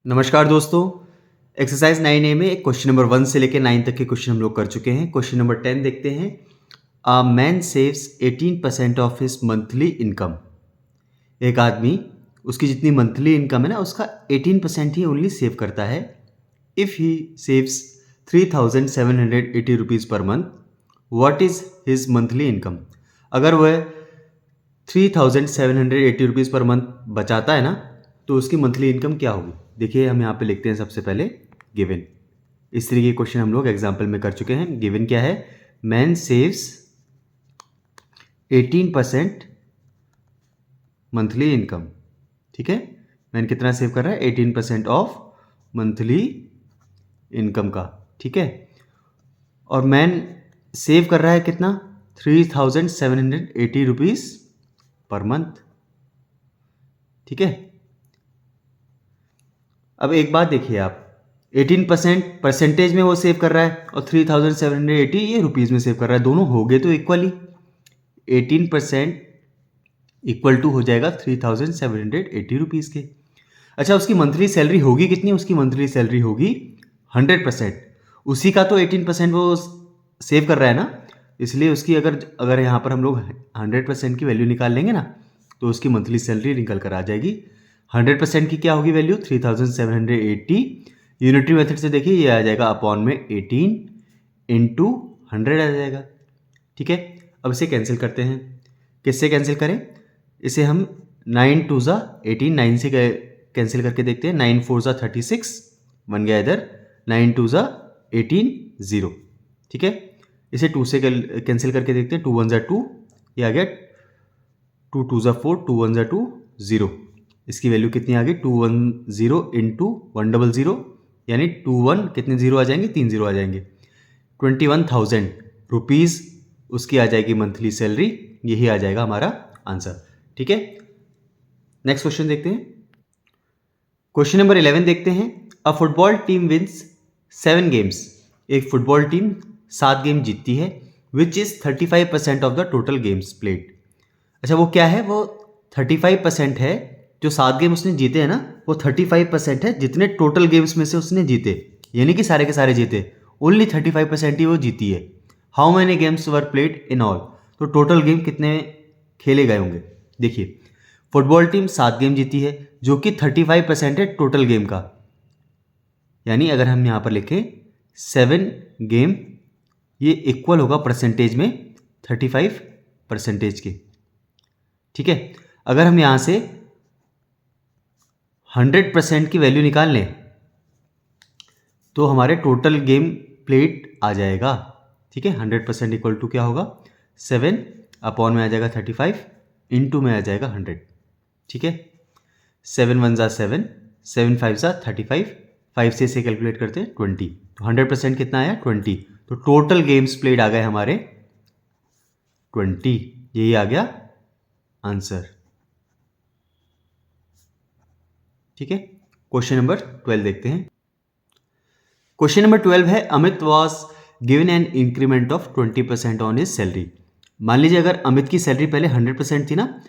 नमस्कार दोस्तों। Exercise 9A में एक क्वेश्चन नंबर 1 से लेकर 9 तक के क्वेश्चन हम लोग कर चुके हैं। क्वेश्चन नंबर 10 देखते हैं। A man saves 18% of his monthly income. एक आदमी उसकी जितनी मंथली इनकम है ना उसका 18% ही ओनली सेव करता है। If he saves 3,780 rupees per month, what is his monthly income. अगर वह 3,780 रुपीज़ पर मंथ बचाता है ना तो उसकी मंथली इनकम क्या होगी। देखिए हम यहाँ पे लिखते हैं सबसे पहले गिवन। इस तरीके के क्वेश्चन हम लोग एग्जाम्पल में कर चुके हैं। गिवन क्या है, मैन सेव्स 18% मंथली इनकम। ठीक है, मैन कितना सेव कर रहा है, 18% ऑफ मंथली इनकम का। ठीक है, और मैन सेव कर रहा है कितना, 3,780 रुपीज़ पर मंथ। ठीक है, अब एक बात देखिए आप, 18% परसेंटेज में वो सेव कर रहा है और 3,780 ये रुपीज़ में सेव कर रहा है, दोनों हो गए तो इक्वली। 18% इक्वल टू हो जाएगा 3,780 रुपीज़ के। अच्छा, उसकी मंथली सैलरी होगी कितनी, उसकी मंथली सैलरी होगी 100%। उसी का तो 18% वो सेव कर रहा है ना, इसलिए उसकी अगर यहाँ पर हम लोग 100% की वैल्यू निकाल लेंगे ना तो उसकी मंथली सैलरी निकल कर आ जाएगी। 100% की क्या होगी वैल्यू, 3,780। यूनिटरी मेथड से देखिए ये आ जाएगा अपॉन में 18 इंटू 100 आ जाएगा। ठीक है, अब इसे कैंसिल करते हैं। किससे कैंसिल करें, इसे हम 9 2 ज़ा 18, 9 से कैंसिल करके देखते हैं। 9 4 ज़ा 36 बन गया इधर, 9 2 ज़ा 18 0। ठीक है, इसे 2 से कैंसिल करके देखते हैं। 2 1 ज़ा 2, ये आ गया 2 2 ज़ा 4, 2 1 ज़ा 2 0। इसकी वैल्यू कितनी आ गई, 210 इंटू 100, यानी 21 कितने जीरो आ जाएंगे, 3 जीरो आ जाएंगे। 21,000 रुपीज़ उसकी आ जाएगी मंथली सैलरी। यही आ जाएगा हमारा आंसर। ठीक है, नेक्स्ट क्वेश्चन देखते हैं। क्वेश्चन नंबर 11 देखते हैं। A football team wins 7 games. एक फुटबॉल टीम 7 गेम जीतती है, which is 35% of the total games played. अच्छा, वो क्या है, वो 35% है। जो 7 गेम उसने जीते हैं ना वो 35% है जितने टोटल गेम्स में से उसने जीते, यानी कि सारे के सारे जीते, ओनली 35% ही वो जीती है। How many games were played in all, तो टोटल गेम कितने खेले गए होंगे। देखिए, फुटबॉल टीम 7 गेम जीती है जो कि 35% है टोटल गेम का, यानी अगर हम यहाँ पर लिखें 7 गेम, ये इक्वल होगा परसेंटेज में 35% के। ठीक है, अगर हम यहाँ से 100% की वैल्यू निकाल लें तो हमारे टोटल गेम प्लेड आ जाएगा। ठीक है, 100% इक्वल टू क्या होगा, 7 अपॉन में आ जाएगा 35 इंटू में आ जाएगा 100। ठीक है, 7 1 ज़ा 7, 7 5 ज़ा 35, 5 से इसे कैलकुलेट करते हैं 20, तो 100% कितना आया 20। तो टोटल गेम्स प्लेड आ गए हमारे 20, यही आ गया आंसर। ठीक है, क्वेश्चन नंबर 12 देखते हैं। क्वेश्चन नंबर 12 है, Amit was given an increment of 20% on his salary. मान लीजिए अगर अमित की सैलरी पहले 100% थी ना,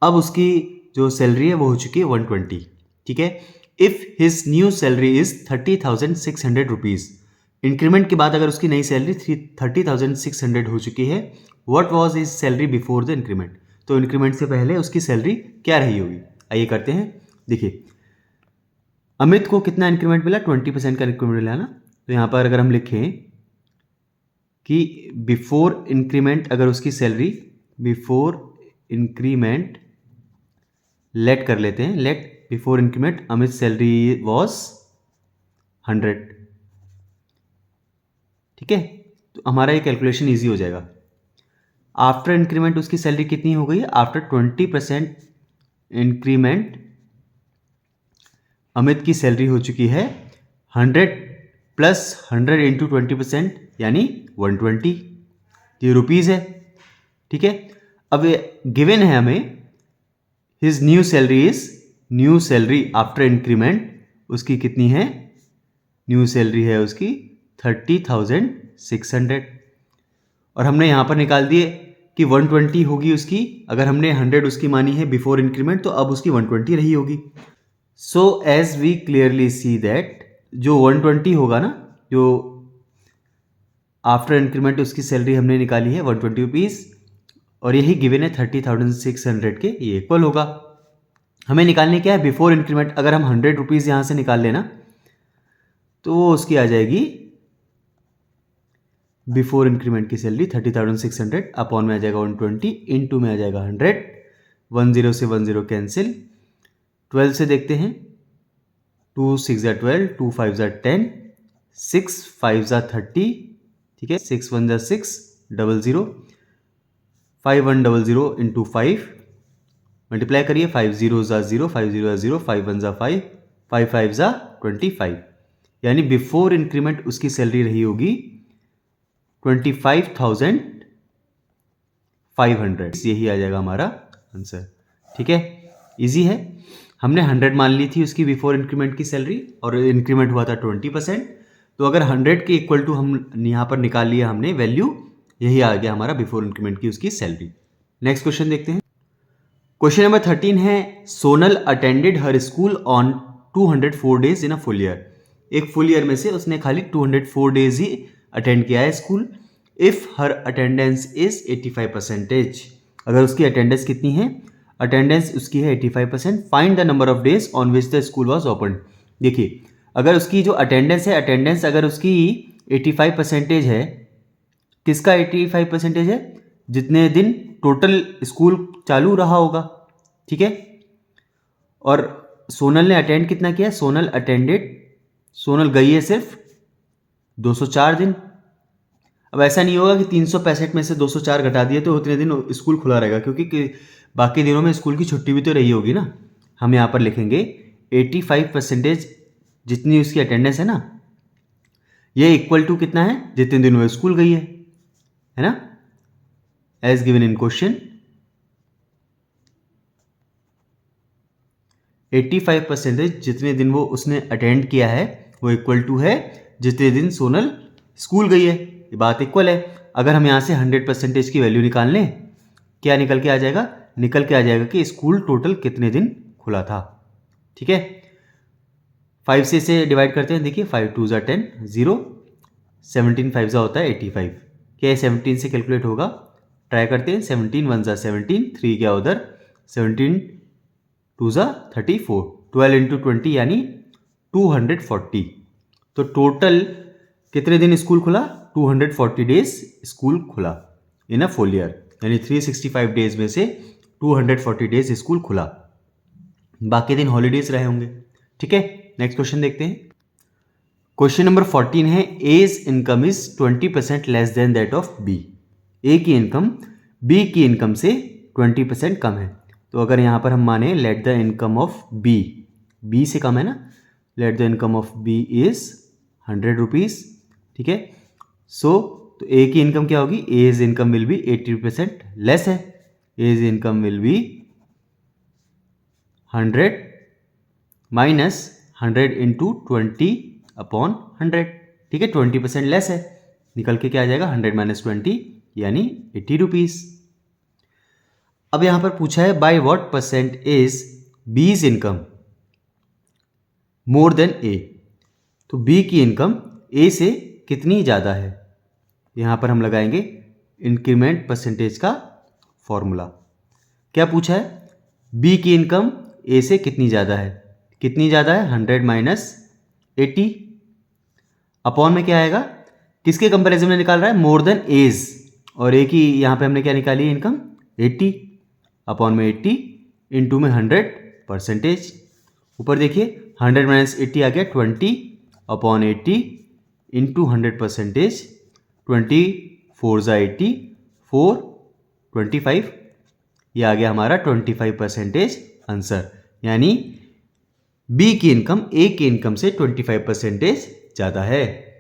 अब उसकी जो सैलरी है वो हो चुकी है 120। ठीक है, if his new salary is 30,600 rupees. Increment के बाद अगर उसकी नई सैलरी 30,600 हो चुकी है, what was his salary before the increment. तो इंक्रीमेंट से पहले उसकी सैलरी क्या रही होगी, आइए करते हैं। देखिए, अमित को कितना इंक्रीमेंट मिला, 20% का इंक्रीमेंट मिला ना, तो यहाँ पर अगर हम लिखें कि बिफोर इंक्रीमेंट, अगर उसकी सैलरी बिफोर इंक्रीमेंट, लेट कर लेते हैं, let before increment Amit salary was 100। ठीक है, तो हमारा ये कैलकुलेशन ईजी हो जाएगा। आफ्टर इंक्रीमेंट उसकी सैलरी कितनी हो गई है, आफ्टर 20% इंक्रीमेंट अमित की सैलरी हो चुकी है 100 प्लस 100 इंटू 20% यानी 120, ये रुपीज़ है। ठीक है, अब गिवन है हमें his new salary is, new salary after increment उसकी कितनी है, न्यू सैलरी है उसकी 30,600, और हमने यहाँ पर निकाल दिए कि 120 होगी उसकी। अगर हमने 100 उसकी मानी है बिफोर इंक्रीमेंट तो अब उसकी 120 रही होगी। So as we clearly see that जो 120 होगा ना, जो आफ्टर इंक्रीमेंट उसकी सैलरी हमने निकाली है 120 रुपीज़, और यही गिवन है 30,600 के, ये इक्वल होगा। हमें निकालने क्या है, बिफोर इंक्रीमेंट। अगर हम 100 रुपीज़ यहाँ से निकाल लेना तो वो उसकी आ जाएगी बिफोर इंक्रीमेंट की सैलरी 30,600, अपॉन में आ जाएगा 120, इनटू में आ जाएगा 100, 10 से 10 कैंसिल, 12 से देखते हैं, 2 6 ज़ा 12, 2 5 ज़ा 10, 6 5 ज़ा 30, ठीक है, 6 1 ज़ा 6, 00, 5 1 00 इंटू 5, मल्टीप्लाई करिए, 5 0 ज़ा 0, 5 0 ज़ा 0, 5 1 ज़ा 5, 5 5 ज़ा 25, यानी बिफोर इंक्रीमेंट उसकी सैलरी रही होगी 25,500, यही आ जाएगा हमारा आंसर। ठीक है, इजी है। हमने 100 मान ली थी उसकी बिफोर इंक्रीमेंट की सैलरी, और इंक्रीमेंट हुआ था 20%, तो अगर 100 के इक्वल टू हम यहाँ पर निकाल लिया हमने वैल्यू, यही आ गया हमारा बिफोर इंक्रीमेंट की उसकी सैलरी। नेक्स्ट क्वेश्चन देखते हैं। क्वेश्चन नंबर 13 है, Sonal attended her school on 204 days in a full year. एक फुल ईयर में से उसने खाली 204 डेज ही अटेंड किया है school. If her attendance is 85%, अगर उसकी अटेंडेंस कितनी है, अटेंडेंस उसकी है 85%, find the number of days on which the school was open. देखिए, अगर उसकी जो अटेंडेंस है, अटेंडेंस अगर उसकी 85% है, किसका 85% है, जितने दिन टोटल स्कूल चालू रहा होगा। ठीक है, और सोनल ने अटेंड कितना किया, सोनल अटेंडेड, सोनल गई है सिर्फ 204 दिन। अब ऐसा नहीं होगा कि 365 में से 204 घटा दिए तो उतने दिन स्कूल खुला रहेगा, क्योंकि बाकी दिनों में स्कूल की छुट्टी भी तो रही होगी ना। हम यहाँ पर लिखेंगे 85% जितनी उसकी अटेंडेंस है ना, ये इक्वल टू कितना है, जितने दिन वो स्कूल गई है ना, एज गिवन इन क्वेश्चन। 85% जितने दिन वो उसने अटेंड किया है वो इक्वल टू है जितने दिन सोनल स्कूल गई है। ये बात इक्वल है। अगर हम यहाँ से 100% की वैल्यू निकाल लें, क्या निकल के आ जाएगा, निकल के आ जाएगा कि स्कूल टोटल कितने दिन खुला था। ठीक है, 5 से इसे डिवाइड करते हैं। देखिए, 5 2 ज़ा 10, 0, 17 5 ज़ा होता है 85। क्या है, 17 से कैलकुलेट होगा, ट्राई करते हैं। 17 1 ज़ा 17, 3 गया उधर, 17 2 ज़ा 34, 12 इंटू 20 यानी 240। तो टोटल कितने दिन स्कूल खुला, 240 डेज स्कूल खुला इन अ फुल ईयर, यानी 365 डेज में से 240 डेज स्कूल खुला, बाकी दिन हॉलीडेज रहे होंगे। ठीक है, नेक्स्ट क्वेश्चन देखते हैं। क्वेश्चन नंबर 14 है, A's income is 20% less than that of B. A की इनकम बी की इनकम से 20% कम है। तो अगर यहाँ पर हम माने let the income of B, B से कम है ना, let the income of B is 100 rupees. ठीक है, तो ए की इनकम क्या होगी, A's income will be 80% less है, A's income will be 100 minus 100 into 20 upon 100। ठीक है, 20% लेस है, निकल के क्या आ जाएगा, 100 माइनस 20 यानी 80 रुपीज़। अब यहां पर पूछा है, by what percent is B's income more than A. तो बी की इनकम ए से कितनी ज़्यादा है, यहां पर हम लगाएंगे इंक्रीमेंट परसेंटेज का फॉर्मूला। क्या पूछा है, बी की इनकम ए से कितनी ज़्यादा है, कितनी ज़्यादा है, 100 माइनस 80, अपॉन में क्या आएगा, किसके कंपैरिजन में निकाल रहा है, मोर देन एज, और ए की यहाँ पे हमने क्या निकाली है, इनकम 80, अपॉन में 80 इंटू में 100%। ऊपर देखिए 100 माइनस 80 आ गया 20 अपॉन 80 इंटू 100%, 24 ज़ा 80, 4 25, ये आ गया हमारा 25% आंसर। यानी बी की इनकम ए की इनकम से 25% ज़्यादा है।